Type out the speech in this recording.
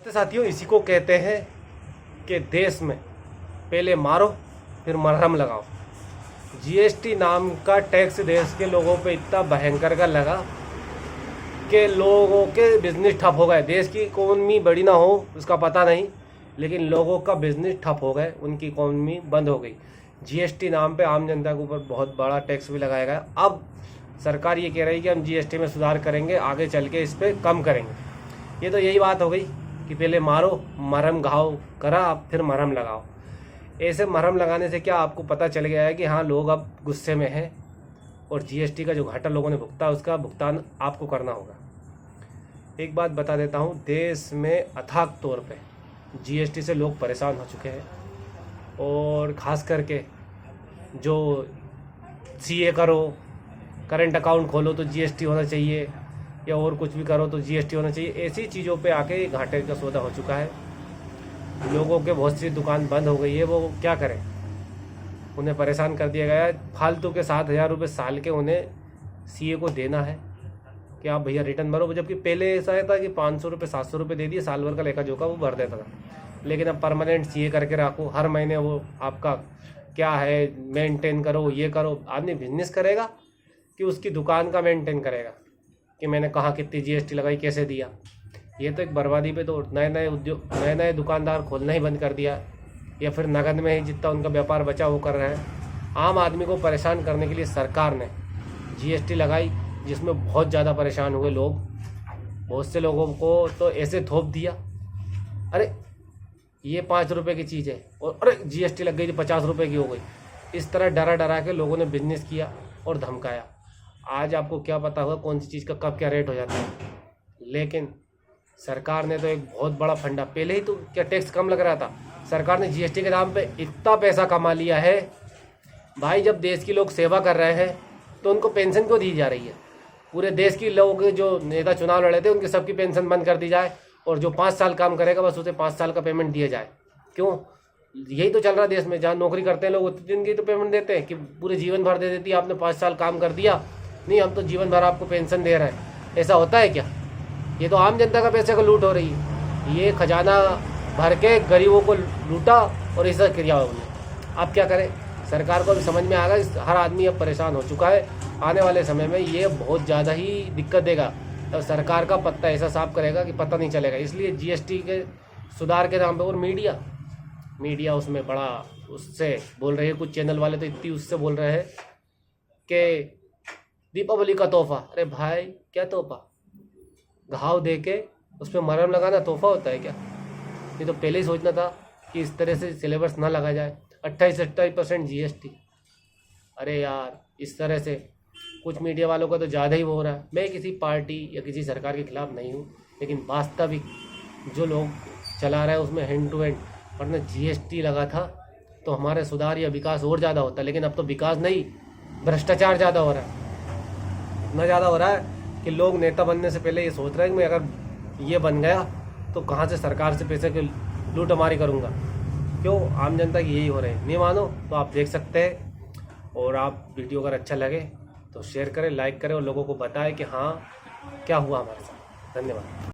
तो साथियों, इसी को कहते हैं कि देश में पहले मारो फिर मरहम लगाओ। जीएसटी नाम का टैक्स देश के लोगों पे इतना भयंकर का लगा कि लोगों के बिजनेस ठप हो गए। देश की इकोनॉमी बड़ी ना हो उसका पता नहीं, लेकिन लोगों का बिजनेस ठप हो गए, उनकी इकोनॉमी बंद हो गई। जीएसटी नाम पे आम जनता के ऊपर बहुत बड़ा टैक्स भी लगाया गया। अब सरकार ये कह रही है कि हम जीएसटी में सुधार करेंगे, आगे चल के इस पर कम करेंगे। ये तो यही बात हो गई कि पहले मारो मरहम घाव करा, अब फिर मरहम लगाओ। ऐसे मरहम लगाने से क्या आपको पता चल गया है कि हाँ, लोग अब गुस्से में हैं और जीएसटी का जो घाटा लोगों ने भुगता उसका भुगतान आपको करना होगा। एक बात बता देता हूँ, देश में अथाक तौर पे जीएसटी से लोग परेशान हो चुके हैं। और ख़ास करके जो सीए करो, करंट अकाउंट खोलो तो जीएसटी होना चाहिए, या और कुछ भी करो तो जीएसटी होना चाहिए, ऐसी चीज़ों पे आके घाटे का सौदा हो चुका है। लोगों के बहुत सी दुकान बंद हो गई है, वो क्या करें, उन्हें परेशान कर दिया गया है। फालतू के 7,000 रुपये साल के उन्हें सीए को देना है कि आप भैया रिटर्न भरो, जबकि पहले ऐसा था कि 500 रुपये 700 रुपये दे दिए, साल भर का लेखा जोखा वो भर देता था। लेकिन अब परमानेंट सीए करके रखो, हर महीने वो आपका क्या है मेंटेन करो, ये करो। आदमी बिजनेस करेगा कि उसकी दुकान का मेंटेन करेगा कि मैंने कहाँ कितनी जीएसटी लगाई, कैसे दिया। ये तो एक बर्बादी पे तो नए नए दुकानदार खोलना ही बंद कर दिया, या फिर नगद में ही जितना उनका व्यापार बचा वो कर रहे हैं। आम आदमी को परेशान करने के लिए सरकार ने जीएसटी लगाई, जिसमें बहुत ज़्यादा परेशान हुए लोग। बहुत से लोगों को तो ऐसे थोप दिया, अरे ये 5 रुपये की चीज़ है और अरे जीएसटी लग गई थी 50 रुपये की हो गई। इस तरह डरा डरा के लोगों ने बिजनेस किया और धमकाया। आज आपको क्या पता होगा कौन सी चीज़ का कब क्या रेट हो जाता है। लेकिन सरकार ने तो एक बहुत बड़ा फंडा, पहले ही तो क्या टैक्स कम लग रहा था, सरकार ने जीएसटी के नाम पे इतना पैसा कमा लिया है। भाई, जब देश के लोग सेवा कर रहे हैं तो उनको पेंशन क्यों दी जा रही है? पूरे देश के लोग जो नेता चुनाव लड़े थे उनकी सबकी पेंशन बंद कर दी जाए, और जो 5 साल काम करेगा बस उसे 5 साल का पेमेंट दिया जाए। क्यों? यही तो चल रहा है देश में। जहाँ नौकरी करते हैं लोग उतने दिन की तो पेमेंट देते हैं कि पूरे जीवन भर दे देती है, आपने 5 साल काम कर दिया, नहीं हम तो जीवन भर आपको पेंशन दे रहे हैं। ऐसा होता है क्या? ये तो आम जनता का पैसे को लूट हो रही है। ये खजाना भर के गरीबों को लूटा और ऐसा किया उन्होंने। आप क्या करें? सरकार को भी समझ में आ गया, हर आदमी अब परेशान हो चुका है। आने वाले समय में ये बहुत ज़्यादा ही दिक्कत देगा, तो सरकार का पत्ता ऐसा साफ करेगा कि पता नहीं चलेगा। इसलिए जीएसटी के सुधार के नाम पे, और मीडिया उसमें बड़ा उससे बोल रही है। कुछ चैनल वाले तो इतनी उससे बोल रहे हैं कि दीपावली का तोहफा। अरे भाई, क्या तोहफा? घाव दे के उस पर मरहम लगाना तोहफा होता है क्या? ये तो पहले ही सोचना था कि इस तरह से सिलेबस ना लगा जाए। 28% जीएसटी। अरे यार, इस तरह से कुछ मीडिया वालों का तो ज़्यादा ही हो रहा है। मैं किसी पार्टी या किसी सरकार के खिलाफ नहीं हूँ, लेकिन वास्तविक जो लोग चला रहे हैं उसमें हैंड टू हैंड, वरना जीएसटी लगा था तो हमारे सुधार या विकास और ज़्यादा होता। लेकिन अब तो विकास नहीं, भ्रष्टाचार ज़्यादा हो रहा है। इतना ज़्यादा हो रहा है कि लोग नेता बनने से पहले ये सोच रहे हैं कि मैं अगर ये बन गया तो कहाँ से सरकार से पैसे की लूटमारी करूँगा। क्यों? आम जनता की यही हो रहे हैं। नहीं मानो तो आप देख सकते हैं। और आप वीडियो अगर अच्छा लगे तो शेयर करें, लाइक करें और लोगों को बताएं कि हाँ, क्या हुआ हमारे साथ। धन्यवाद।